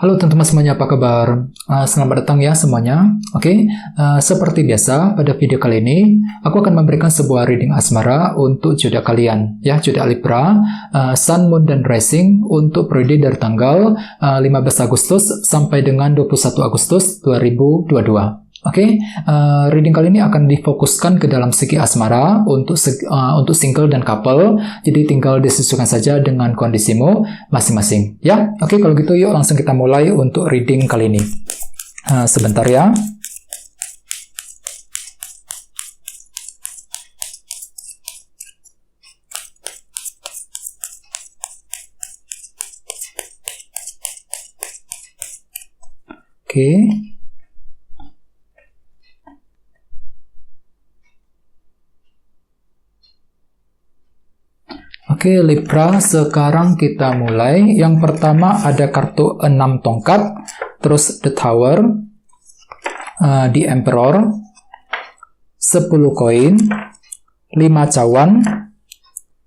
Halo teman-teman semuanya, apa kabar? Selamat datang ya semuanya. Oke, seperti biasa pada video kali ini aku akan memberikan sebuah reading asmara untuk zodiak kalian, ya, zodiak Libra, Sun, Moon, dan Rising untuk periode dari tanggal 15 Agustus sampai dengan 21 Agustus 2022. Oke, reading kali ini akan difokuskan ke dalam segi asmara untuk single dan couple. Jadi tinggal disesuaikan saja dengan kondisimu masing-masing. Ya, oke, kalau gitu yuk langsung kita mulai untuk reading kali ini. Sebentar ya. Oke. Oke, Libra, sekarang kita mulai. Yang pertama ada kartu 6 tongkat, terus The Tower, The Emperor, 10 koin, 5 cawan,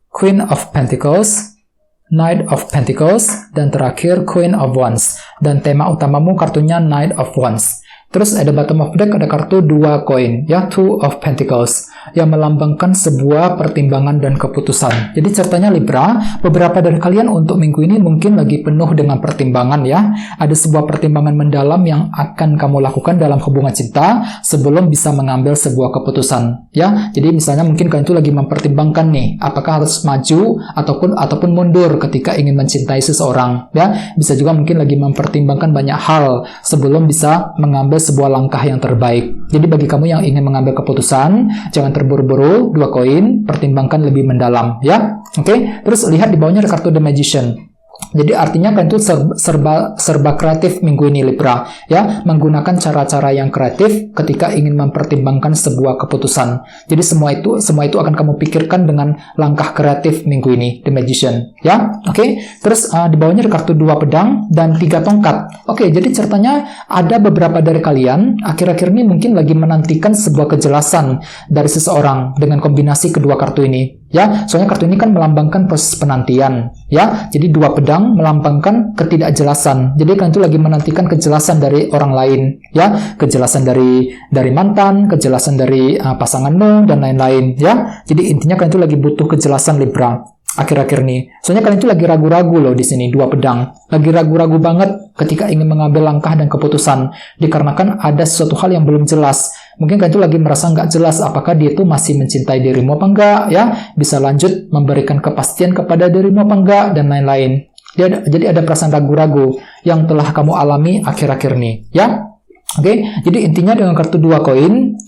Queen of Pentacles, Knight of Pentacles, dan terakhir Queen of Wands. Dan tema utamamu kartunya Knight of Wands. Terus ada bottom of deck, ada kartu 2 koin, ya, Two of Pentacles, yang melambangkan sebuah pertimbangan dan keputusan. Jadi ceritanya Libra, beberapa dari kalian untuk minggu ini mungkin lagi penuh dengan pertimbangan ya. Ada sebuah pertimbangan mendalam yang akan kamu lakukan dalam hubungan cinta sebelum bisa mengambil sebuah keputusan, ya. Jadi misalnya mungkin kalian itu lagi mempertimbangkan nih, apakah harus maju ataupun mundur ketika ingin mencintai seseorang, ya. Bisa juga mungkin lagi mempertimbangkan banyak hal sebelum bisa mengambil sebuah langkah yang terbaik. Jadi bagi kamu yang ingin mengambil keputusan, jangan terburu-buru, 2 koin, pertimbangkan lebih mendalam, ya. Oke, terus lihat di bawahnya ada kartu The Magician. Jadi artinya kalian itu serba kreatif minggu ini Libra, ya, menggunakan cara-cara yang kreatif ketika ingin mempertimbangkan sebuah keputusan. Jadi semua itu akan kamu pikirkan dengan langkah kreatif minggu ini, The Magician, ya. Oke, terus di bawahnya ada kartu 2 pedang dan 3 tongkat. Oke, jadi ceritanya ada beberapa dari kalian akhir-akhir ini mungkin lagi menantikan sebuah kejelasan dari seseorang dengan kombinasi kedua kartu ini. Ya, soalnya kartu ini kan melambangkan proses penantian, ya. Jadi 2 pedang melambangkan ketidakjelasan. Jadi kalian itu lagi menantikan kejelasan dari orang lain, ya. Kejelasan dari mantan, kejelasan dari pasanganmu dan lain-lain, ya. Jadi intinya kalian itu lagi butuh kejelasan Libra akhir-akhir ini. Soalnya kalian itu lagi ragu-ragu loh di sini, 2 pedang. Lagi ragu-ragu banget ketika ingin mengambil langkah dan keputusan. Dikarenakan ada sesuatu hal yang belum jelas. Mungkin kalian itu lagi merasa nggak jelas apakah dia itu masih mencintai dirimu apa enggak, ya. Bisa lanjut memberikan kepastian kepada dirimu apa enggak, dan lain-lain. Jadi ada perasaan ragu-ragu yang telah kamu alami akhir-akhir ini, ya. Oke, jadi intinya dengan kartu 2 koin,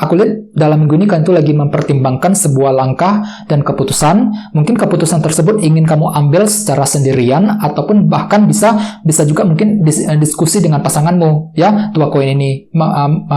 aku lihat dalam minggu ini kalian itu lagi mempertimbangkan sebuah langkah dan keputusan. Mungkin keputusan tersebut ingin kamu ambil secara sendirian, ataupun bahkan bisa juga mungkin diskusi dengan pasanganmu, ya. 2 koin ini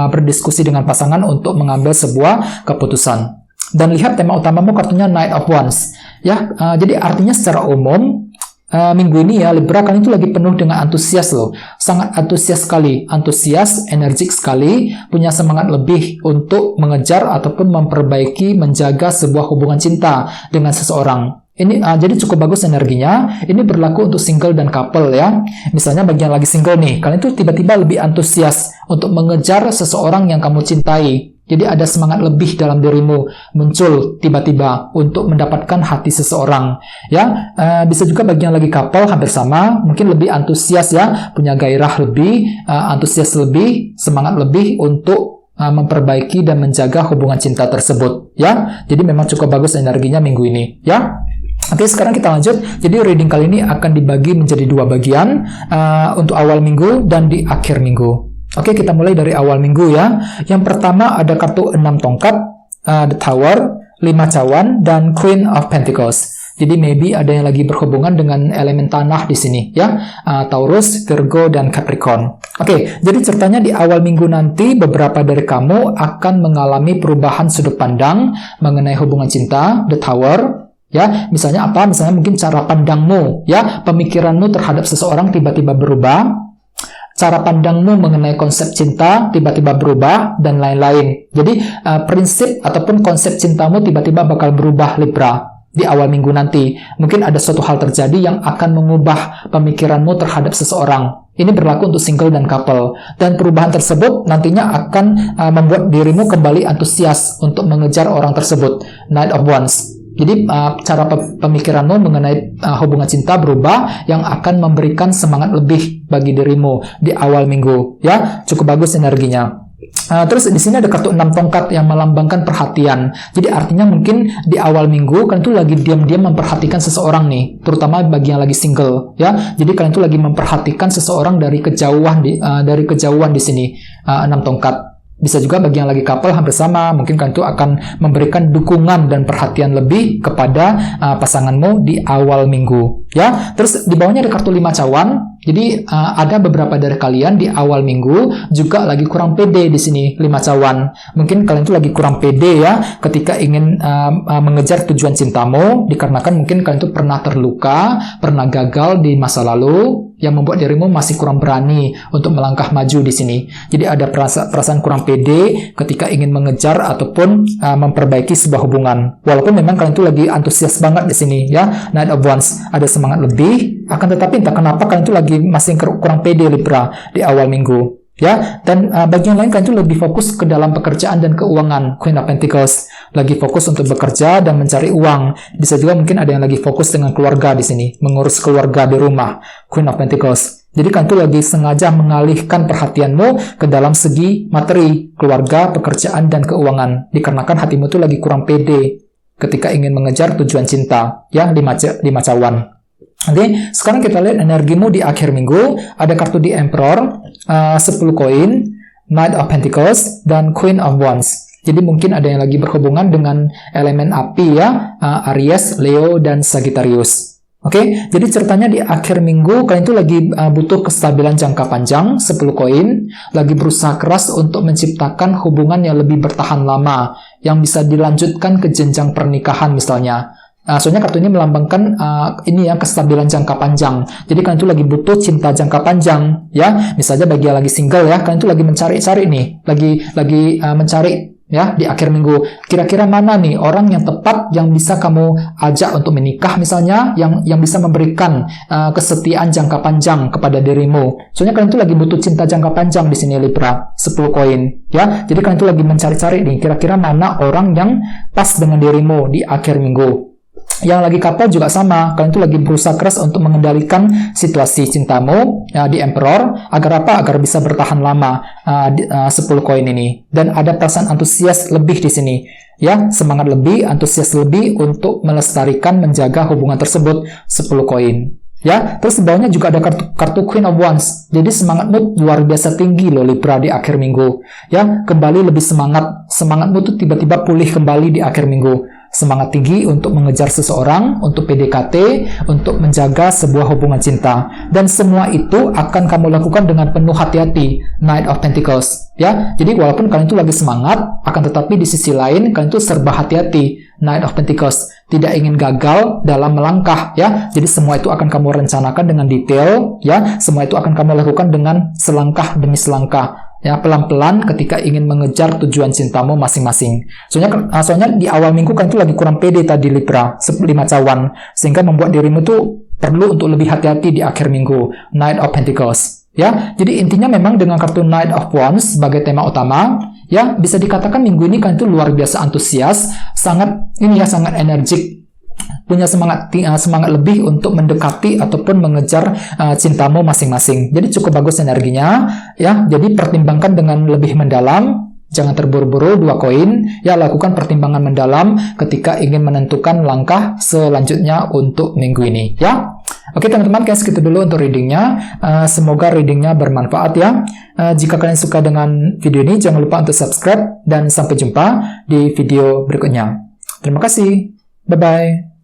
berdiskusi dengan pasangan untuk mengambil sebuah keputusan. Dan lihat tema utamamu kartunya Knight of Wands, ya. Jadi artinya secara umum minggu ini ya Libra, kalian itu lagi penuh dengan antusias loh, sangat antusias sekali, antusias, energik sekali, punya semangat lebih untuk mengejar ataupun memperbaiki, menjaga sebuah hubungan cinta dengan seseorang. Ini jadi cukup bagus energinya. Ini berlaku untuk single dan couple ya. Misalnya bagi yang lagi single nih, kalian itu tiba-tiba lebih antusias untuk mengejar seseorang yang kamu cintai. Jadi ada semangat lebih dalam dirimu muncul tiba-tiba untuk mendapatkan hati seseorang, ya. Bisa juga bagi yang lagi couple hampir sama, mungkin lebih antusias ya, punya gairah lebih, antusias lebih, semangat lebih untuk memperbaiki dan menjaga hubungan cinta tersebut, ya. Jadi memang cukup bagus energinya minggu ini, ya. Oke, sekarang kita lanjut. Jadi reading kali ini akan dibagi menjadi 2 bagian, untuk awal minggu dan di akhir minggu. Oke, kita mulai dari awal minggu ya. Yang pertama ada kartu 6 tongkat, The Tower, 5 cawan, dan Queen of Pentacles. Jadi maybe ada yang lagi berhubungan dengan elemen tanah di sini ya, Taurus, Virgo, dan Capricorn. Oke, jadi ceritanya di awal minggu nanti beberapa dari kamu akan mengalami perubahan sudut pandang mengenai hubungan cinta, The Tower. Ya, misalnya apa? Misalnya mungkin cara pandangmu, ya, pemikiranmu terhadap seseorang tiba-tiba berubah. Cara pandangmu mengenai konsep cinta tiba-tiba berubah, dan lain-lain. Jadi, prinsip ataupun konsep cintamu tiba-tiba bakal berubah, Libra. di awal minggu nanti. Mungkin ada suatu hal terjadi yang akan mengubah pemikiranmu terhadap seseorang. Ini berlaku untuk single dan couple. Dan perubahan tersebut nantinya akan membuat dirimu kembali antusias untuk mengejar orang tersebut. Knight of Wands. Jadi cara pemikiranmu mengenai hubungan cinta berubah yang akan memberikan semangat lebih bagi dirimu di awal minggu. Ya, cukup bagus energinya. Terus di sini ada kartu 6 tongkat yang melambangkan perhatian. Jadi artinya mungkin di awal minggu kalian tuh lagi diam-diam memperhatikan seseorang nih, terutama bagi yang lagi single, ya. Jadi kalian tuh lagi memperhatikan seseorang dari kejauhan di sini. 6 tongkat. Bisa juga bagi yang lagi couple hampir sama, mungkin kalian tuh akan memberikan dukungan dan perhatian lebih kepada pasanganmu di awal minggu, ya. Terus di bawahnya ada kartu 5 cawan. Jadi ada beberapa dari kalian di awal minggu juga lagi kurang pede di sini, 5 cawan. Mungkin kalian tuh lagi kurang pede ya ketika ingin mengejar tujuan cintamu, dikarenakan mungkin kalian tuh pernah terluka, pernah gagal di masa lalu, yang membuat dirimu masih kurang berani untuk melangkah maju di sini. Jadi ada perasaan kurang pede ketika ingin mengejar ataupun memperbaiki sebuah hubungan. Walaupun memang kalian tuh lagi antusias banget di sini ya, Knight of Wands, ada semangat lebih, akan tetapi entah kenapa kalian tuh lagi masih kurang pede Libra di awal minggu. Ya, dan bagi yang lain kalian tuh lebih fokus ke dalam pekerjaan dan keuangan, Queen of Pentacles. Lagi fokus untuk bekerja dan mencari uang. Bisa juga mungkin ada yang lagi fokus dengan keluarga di sini, mengurus keluarga di rumah, Queen of Pentacles. Jadi kalian tuh lagi sengaja mengalihkan perhatianmu ke dalam segi materi, keluarga, pekerjaan, dan keuangan. Dikarenakan hatimu tuh lagi kurang pede ketika ingin mengejar tujuan cinta, ya, 5 cawan. Oke, sekarang kita lihat energimu di akhir minggu. Ada kartu di Emperor, 10 koin, Knight of Pentacles, dan Queen of Wands. Jadi mungkin ada yang lagi berhubungan dengan elemen api ya, Aries, Leo, dan Sagittarius. Oke, jadi ceritanya di akhir minggu kalian itu lagi butuh kestabilan jangka panjang, 10 koin, lagi berusaha keras untuk menciptakan hubungan yang lebih bertahan lama, yang bisa dilanjutkan ke jenjang pernikahan misalnya. Soalnya kartu ini melambangkan ini ya, kestabilan jangka panjang. Jadi kalian itu lagi butuh cinta jangka panjang ya. Misalnya bagi yang lagi single ya, kalian itu lagi mencari-cari nih, lagi mencari ya di akhir minggu. Kira-kira mana nih orang yang tepat yang bisa kamu ajak untuk menikah misalnya, yang bisa memberikan kesetiaan jangka panjang kepada dirimu. Soalnya kalian itu lagi butuh cinta jangka panjang di sini Libra, 10 koin ya. Jadi kalian itu lagi mencari-cari nih, kira-kira mana orang yang pas dengan dirimu di akhir minggu. Yang lagi couple juga sama, kalian tuh lagi berusaha keras untuk mengendalikan situasi cintamu ya, di Emperor, agar apa? Agar bisa bertahan lama 10 koin ini. Dan ada perasaan antusias lebih di sini ya, semangat lebih, antusias lebih untuk melestarikan, menjaga hubungan tersebut, 10 koin. Ya, terus di bawahnya juga ada kartu Queen of Wands. Jadi semangatmu luar biasa tinggi loh Libra di akhir minggu. Ya, kembali lebih semangatmu tuh tiba-tiba pulih kembali di akhir minggu. Semangat tinggi untuk mengejar seseorang, untuk PDKT, untuk menjaga sebuah hubungan cinta. Dan semua itu akan kamu lakukan dengan penuh hati-hati, Knight of Pentacles. Ya, jadi walaupun kalian itu lagi semangat, akan tetapi di sisi lain kalian itu serba hati-hati, Knight of Pentacles. Tidak ingin gagal dalam melangkah, ya. Jadi semua itu akan kamu rencanakan dengan detail, ya. Semua itu akan kamu lakukan dengan selangkah demi selangkah. Ya, pelan-pelan ketika ingin mengejar tujuan cintamu masing-masing. Soalnya di awal minggu kan itu lagi kurang pede tadi Libra, 5 cawan, sehingga membuat dirimu tuh perlu untuk lebih hati-hati di akhir minggu, Knight of Pentacles. Ya, jadi intinya memang dengan kartu Knight of Wands sebagai tema utama, ya bisa dikatakan minggu ini kan itu luar biasa antusias, sangat energik, punya semangat lebih untuk mendekati ataupun mengejar cintamu masing-masing. Jadi cukup bagus energinya ya. Jadi pertimbangkan dengan lebih mendalam, jangan terburu-buru, 2 koin ya. Lakukan pertimbangan mendalam ketika ingin menentukan langkah selanjutnya untuk minggu ini ya. Oke teman-teman, kayak segitu dulu untuk readingnya. Semoga readingnya bermanfaat ya. Jika kalian suka dengan video ini, jangan lupa untuk subscribe dan sampai jumpa di video berikutnya. Terima kasih. Bye-bye.